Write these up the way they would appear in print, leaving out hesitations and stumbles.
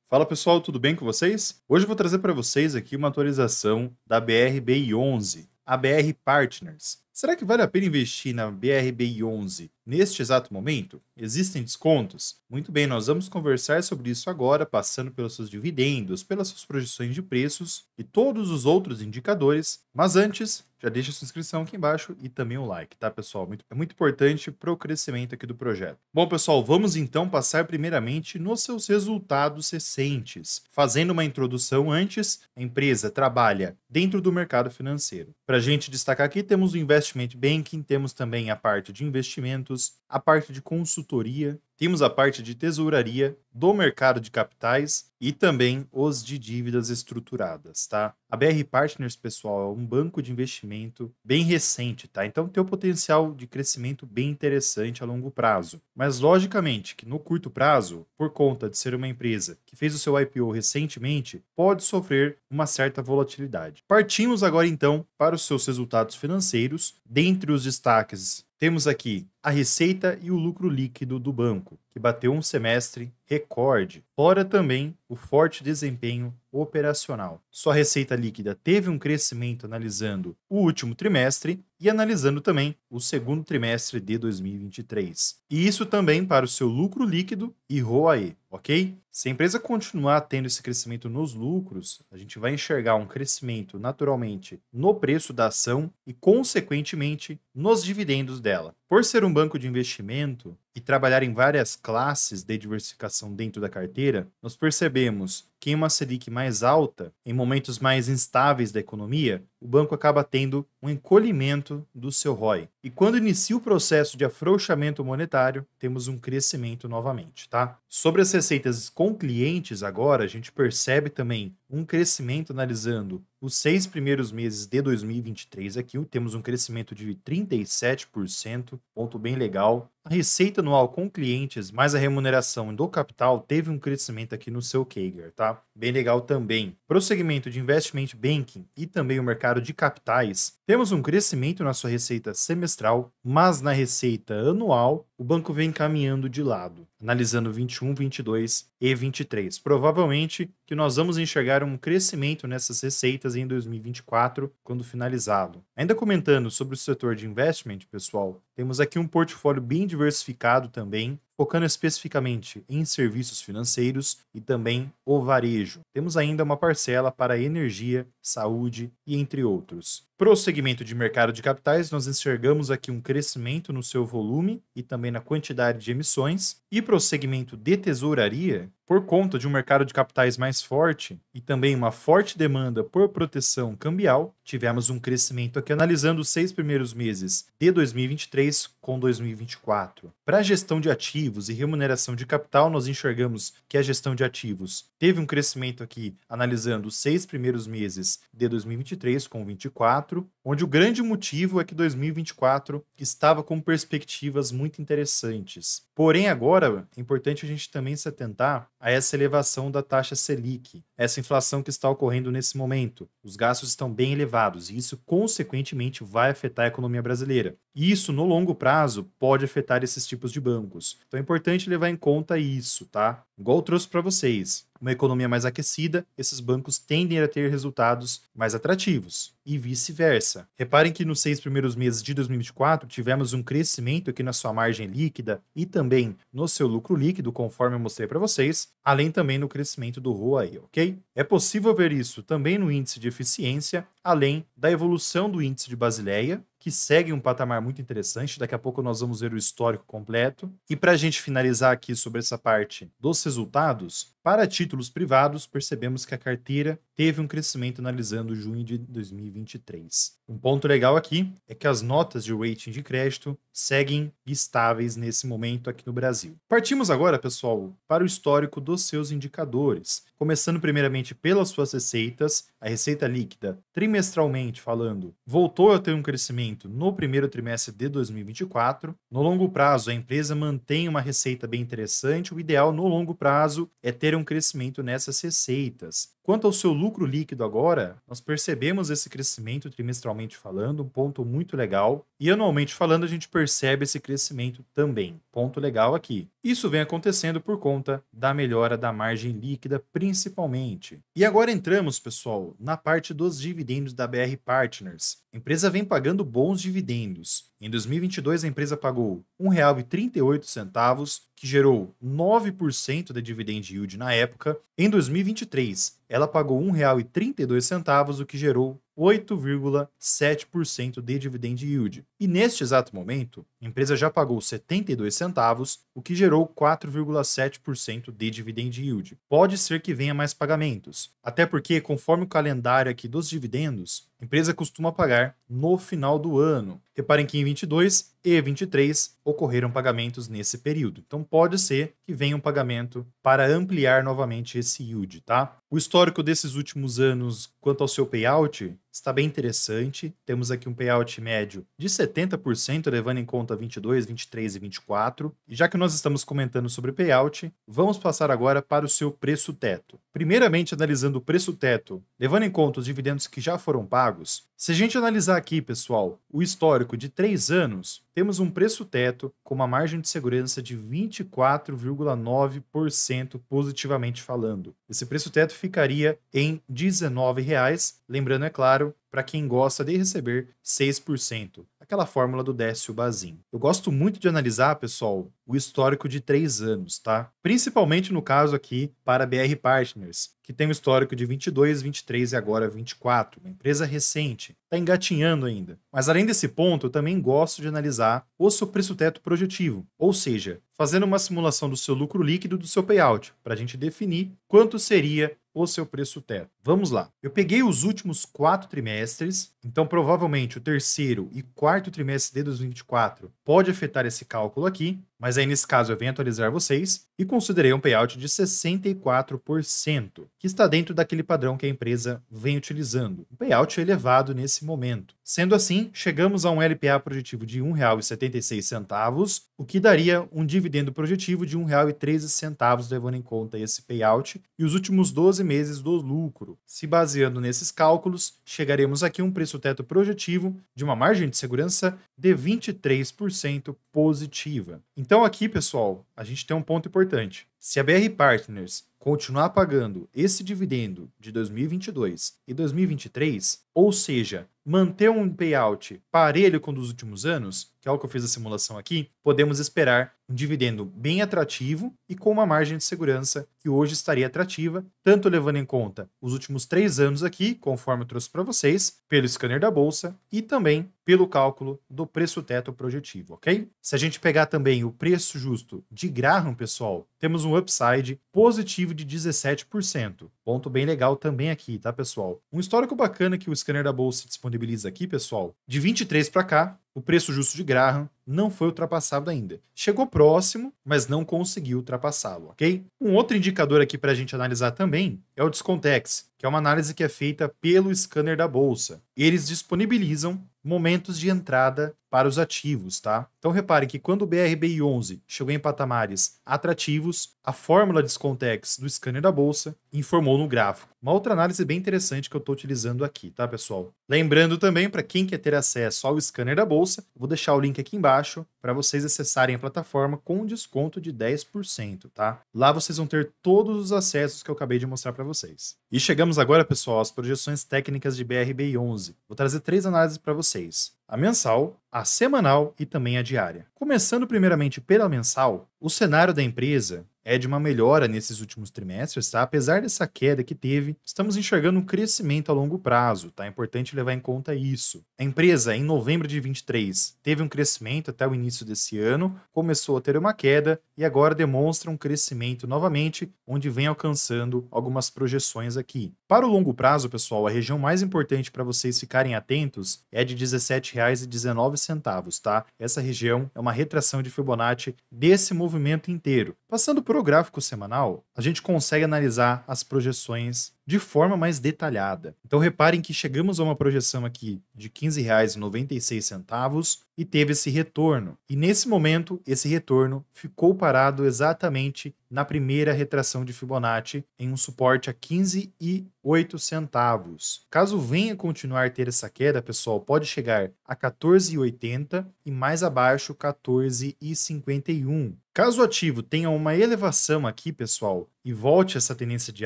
Fala pessoal, tudo bem com vocês? Hoje eu vou trazer para vocês aqui uma atualização da BRBI11, a BR Partners. Será que vale a pena investir na BRBI11 neste exato momento? Existem descontos? Muito bem, nós vamos conversar sobre isso agora, passando pelos seus dividendos, pelas suas projeções de preços e todos os outros indicadores. Mas antes, já deixa sua inscrição aqui embaixo e também o like, tá, pessoal? É muito importante para o crescimento aqui do projeto. Bom, pessoal, vamos então passar primeiramente nos seus resultados recentes. Fazendo uma introdução antes, a empresa trabalha dentro do mercado financeiro. Para a gente destacar aqui, temos o Investment Banking, temos também a parte de investimentos, a parte de consultoria, temos a parte de tesouraria, do mercado de capitais e também os de dívidas estruturadas, tá? A BR Partners, pessoal, é um banco de investimento bem recente, tá? Então tem um potencial de crescimento bem interessante a longo prazo. Mas logicamente que no curto prazo, por conta de ser uma empresa que fez o seu IPO recentemente, pode sofrer uma certa volatilidade. Partimos agora então para os seus resultados financeiros. Dentre os destaques, temos aqui a receita e o lucro líquido do banco, que bateu um semestre recorde, fora também o forte desempenho operacional. Sua receita líquida teve um crescimento analisando o último trimestre e analisando também o segundo trimestre de 2023. E isso também para o seu lucro líquido e ROAE, ok? Se a empresa continuar tendo esse crescimento nos lucros, a gente vai enxergar um crescimento naturalmente no preço da ação e, consequentemente, nos dividendos dela. Por ser um banco de investimento e trabalhar em várias classes de diversificação dentro da carteira, nós percebemos que em uma Selic mais alta, em momentos mais instáveis da economia, o banco acaba tendo um encolhimento do seu ROI. E quando inicia o processo de afrouxamento monetário, temos um crescimento novamente, tá? Sobre as receitas com clientes agora, a gente percebe também um crescimento analisando os 6 primeiros meses de 2023 aqui, temos um crescimento de 37%, ponto bem legal. A receita anual com clientes, mais a remuneração do capital, teve um crescimento aqui no seu CAGR, tá? Bem legal também. Para o segmento de Investment Banking e também o mercado de capitais, temos um crescimento na sua receita semestral, mas na receita anual, o banco vem caminhando de lado, analisando 21, 22 e 23. Provavelmente que nós vamos enxergar um crescimento nessas receitas em 2024, quando finalizado. Ainda comentando sobre o setor de investment, pessoal, temos aqui um portfólio bem diversificado também, focando especificamente em serviços financeiros e também o varejo. Temos ainda uma parcela para energia, saúde e entre outros. Para o segmento de mercado de capitais, nós enxergamos aqui um crescimento no seu volume e também na quantidade de emissões. E para o segmento de tesouraria, por conta de um mercado de capitais mais forte e também uma forte demanda por proteção cambial, tivemos um crescimento aqui analisando os 6 primeiros meses de 2023 com 2024. Para a gestão de ativos e remuneração de capital, nós enxergamos que a gestão de ativos teve um crescimento aqui analisando os 6 primeiros meses de 2023 com 24, onde o grande motivo é que 2024 estava com perspectivas muito interessantes. Porém, agora é importante a gente também se atentar a essa elevação da taxa Selic, essa inflação que está ocorrendo nesse momento. Os gastos estão bem elevados e isso, consequentemente, vai afetar a economia brasileira. E isso, no longo prazo, pode afetar esses tipos de bancos. Então é importante levar em conta isso, tá? Igual eu trouxe para vocês. Uma economia mais aquecida, esses bancos tendem a ter resultados mais atrativos e vice-versa. Reparem que nos 6 primeiros meses de 2024 tivemos um crescimento aqui na sua margem líquida e também no seu lucro líquido, conforme eu mostrei para vocês, além também no crescimento do ROAE, ok? É possível ver isso também no índice de eficiência, além da evolução do índice de Basileia, que segue um patamar muito interessante. Daqui a pouco nós vamos ver o histórico completo. E para a gente finalizar aqui sobre essa parte dos resultados, para títulos privados, percebemos que a carteira teve um crescimento analisando junho de 2023. Um ponto legal aqui é que as notas de rating de crédito seguem estáveis nesse momento aqui no Brasil. Partimos agora, pessoal, para o histórico dos seus indicadores. Começando primeiramente pelas suas receitas, a receita líquida, trimestralmente falando, voltou a ter um crescimento no primeiro trimestre de 2024. No longo prazo, a empresa mantém uma receita bem interessante. O ideal no longo prazo é ter um crescimento nessas receitas. Quanto ao seu lucro líquido agora, nós percebemos esse crescimento trimestralmente falando, um ponto muito legal, e anualmente falando a gente percebe esse crescimento também, ponto legal aqui. Isso vem acontecendo por conta da melhora da margem líquida principalmente. E agora entramos, pessoal, na parte dos dividendos da BR Partners. A empresa vem pagando bons dividendos. Em 2022, a empresa pagou R$ 1,38, que gerou 9% de dividend yield na época. Em 2023, ela pagou R$ 1,32, o que gerou 8,7% de dividend yield. E neste exato momento, a empresa já pagou 72 centavos, o que gerou 4,7% de dividend yield. Pode ser que venha mais pagamentos, até porque, conforme o calendário aqui dos dividendos, a empresa costuma pagar no final do ano. Reparem que em 22 e 23 ocorreram pagamentos nesse período. Então pode ser que venha um pagamento para ampliar novamente esse yield, tá? O histórico desses últimos anos quanto ao seu payout está bem interessante. Temos aqui um payout médio de 70%, levando em conta 22, 23 e 24. E já que nós estamos comentando sobre payout, vamos passar agora para o seu preço teto. Primeiramente, analisando o preço teto, levando em conta os dividendos que já foram pagos. Se a gente analisar aqui, pessoal, o histórico de 3 anos, temos um preço teto com uma margem de segurança de 24,9% positivamente falando. Esse preço teto ficaria em R$ 19,00, lembrando, é claro, para quem gosta de receber 6%, aquela fórmula do Décio Bazin. Eu gosto muito de analisar, pessoal, o histórico de 3 anos, tá? Principalmente no caso aqui para a BR Partners, que tem um histórico de 22, 23 e agora 24, uma empresa recente, está engatinhando ainda. Mas além desse ponto, eu também gosto de analisar o seu preço teto projetivo, ou seja, fazendo uma simulação do seu lucro líquido do seu payout, para a gente definir quanto seria o seu preço teto. Vamos lá. Eu peguei os últimos 4 trimestres, então provavelmente o terceiro e quarto trimestre de 2024 pode afetar esse cálculo aqui, mas aí nesse caso eu venho atualizar vocês e considerei um payout de 64%, que está dentro daquele padrão que a empresa vem utilizando. Um payout elevado nesse momento. Sendo assim, chegamos a um LPA projetivo de R$ 1,76, o que daria um dividendo projetivo de R$ 1,13, levando em conta esse payout e os últimos 12 meses do lucro. Se baseando nesses cálculos, chegaremos aqui a um preço teto projetivo de uma margem de segurança de 23% positiva. Então aqui, pessoal, a gente tem um ponto importante. Se a BR Partners continuar pagando esse dividendo de 2022 e 2023, ou seja, manter um payout parelho com o dos últimos anos, que é o que eu fiz a simulação aqui, podemos esperar um dividendo bem atrativo e com uma margem de segurança que hoje estaria atrativa, tanto levando em conta os últimos 3 anos aqui, conforme eu trouxe para vocês, pelo scanner da bolsa e também pelo cálculo do preço teto projetivo, ok? Se a gente pegar também o preço justo de Graham, pessoal, temos um upside positivo de 17%. Ponto bem legal também aqui, tá, pessoal? Um histórico bacana que o scanner da bolsa disponibiliza aqui, pessoal, de 23 para cá, o preço justo de Graham não foi ultrapassado ainda. Chegou próximo, mas não conseguiu ultrapassá-lo, ok? Um outro indicador aqui para a gente analisar também é o Discontex, que é uma análise que é feita pelo scanner da bolsa. Eles disponibilizam momentos de entrada para os ativos, tá? Então repare que quando o BRBI11 chegou em patamares atrativos, a fórmula Discontex do scanner da bolsa informou no gráfico. Uma outra análise bem interessante que eu estou utilizando aqui, tá, pessoal? Lembrando também, para quem quer ter acesso ao scanner da bolsa, eu vou deixar o link aqui embaixo para vocês acessarem a plataforma com desconto de 10%, tá? Lá vocês vão ter todos os acessos que eu acabei de mostrar para vocês. E chegamos agora, pessoal, às projeções técnicas de BRBI11. Vou trazer 3 análises para vocês. A mensal, a semanal e também a diária. Começando primeiramente pela mensal, o cenário da empresa é de uma melhora nesses últimos trimestres, tá? Apesar dessa queda que teve, estamos enxergando um crescimento a longo prazo, tá? É importante levar em conta isso. A empresa, em novembro de 23, teve um crescimento até o início desse ano, começou a ter uma queda e agora demonstra um crescimento novamente, onde vem alcançando algumas projeções aqui. Para o longo prazo, pessoal, a região mais importante para vocês ficarem atentos é de R$ 17,19, tá? Essa região é uma retração de Fibonacci desse movimento inteiro. Passando por Por o gráfico semanal, a gente consegue analisar as projeções de forma mais detalhada. Então reparem que chegamos a uma projeção aqui de R$ 15,96 e teve esse retorno. E nesse momento, esse retorno ficou parado exatamente na primeira retração de Fibonacci em um suporte a 15,08 centavos. Caso venha continuar a ter essa queda, pessoal, pode chegar a 14,80 e mais abaixo 14,51. Caso o ativo tenha uma elevação aqui, pessoal, e volte essa tendência de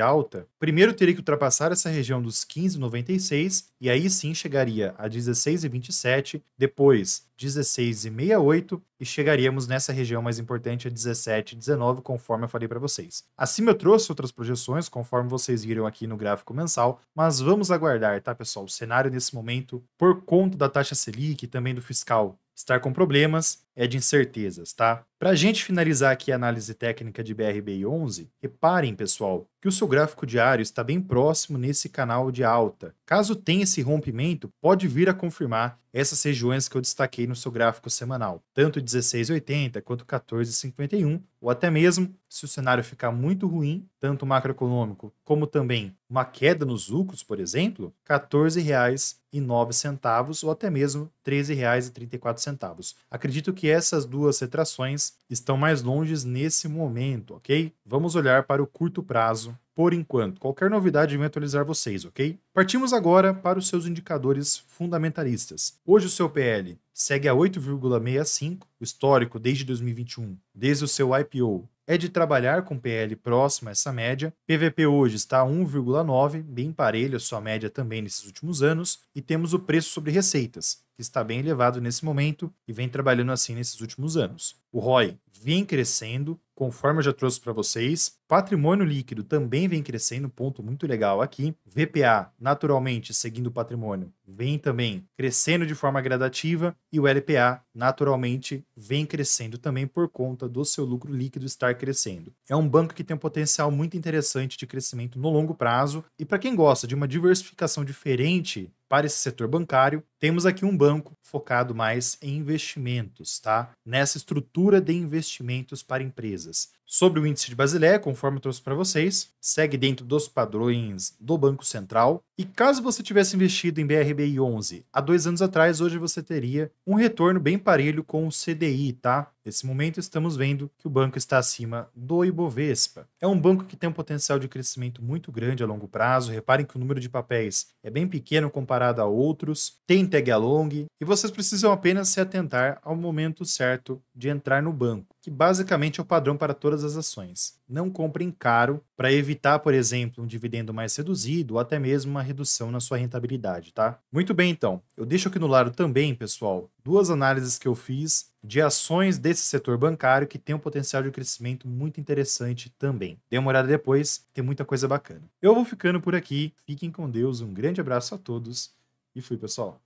alta, primeiro teria que ultrapassar essa região dos 15,96 e aí sim chegaria a 16,27, depois 16,68 e chegaríamos nessa região mais importante a 17,19, conforme eu falei para vocês. Acima eu trouxe outras projeções, conforme vocês viram aqui no gráfico mensal, mas vamos aguardar, tá, pessoal? O cenário nesse momento, por conta da taxa Selic e também do fiscal estar com problemas, é de incertezas, tá? Para a gente finalizar aqui a análise técnica de BRBI11, reparem, pessoal, que o seu gráfico diário está bem próximo nesse canal de alta. Caso tenha esse rompimento, pode vir a confirmar essas regiões que eu destaquei no seu gráfico semanal, tanto 16,80 quanto 14,51, ou até mesmo, se o cenário ficar muito ruim, tanto macroeconômico como também uma queda nos lucros, por exemplo, R$ 14,09 ou até mesmo R$ 13,34. Acredito que essas duas retrações estão mais longe nesse momento, ok? Vamos olhar para o curto prazo por enquanto. Qualquer novidade vem atualizar vocês, ok? Partimos agora para os seus indicadores fundamentalistas. Hoje o seu PL segue a 8,65, o histórico desde 2021, desde o seu IPO, é de trabalhar com PL próximo a essa média. PVP hoje está a 1,9, bem parelho a sua média também nesses últimos anos. E temos o preço sobre receitas, que está bem elevado nesse momento e vem trabalhando assim nesses últimos anos. O ROI vem crescendo, conforme eu já trouxe para vocês. Patrimônio líquido também vem crescendo, ponto muito legal aqui. VPA, naturalmente, seguindo o patrimônio, vem também crescendo de forma gradativa. E o LPA, naturalmente, vem crescendo também por conta do seu lucro líquido estar crescendo. É um banco que tem um potencial muito interessante de crescimento no longo prazo. E para quem gosta de uma diversificação diferente para esse setor bancário, temos aqui um banco focado mais em investimentos, tá? Nessa estrutura de investimentos para empresas. Sobre o índice de Basileia, conforme eu trouxe para vocês, segue dentro dos padrões do Banco Central. E caso você tivesse investido em BRBI11 há 2 anos atrás, hoje você teria um retorno bem parelho com o CDI, tá? Nesse momento estamos vendo que o banco está acima do Ibovespa. É um banco que tem um potencial de crescimento muito grande a longo prazo. Reparem que o número de papéis é bem pequeno comparado a outros, tem tag along e vocês precisam apenas se atentar ao momento certo de entrar no banco, que basicamente é o padrão para todas as ações. Não comprem caro para evitar, por exemplo, um dividendo mais reduzido ou até mesmo uma redução na sua rentabilidade, tá? Muito bem, então. Eu deixo aqui no lado também, pessoal, 2 análises que eu fiz de ações desse setor bancário que tem um potencial de crescimento muito interessante também. Dê uma olhada depois, tem muita coisa bacana. Eu vou ficando por aqui. Fiquem com Deus, um grande abraço a todos e fui, pessoal.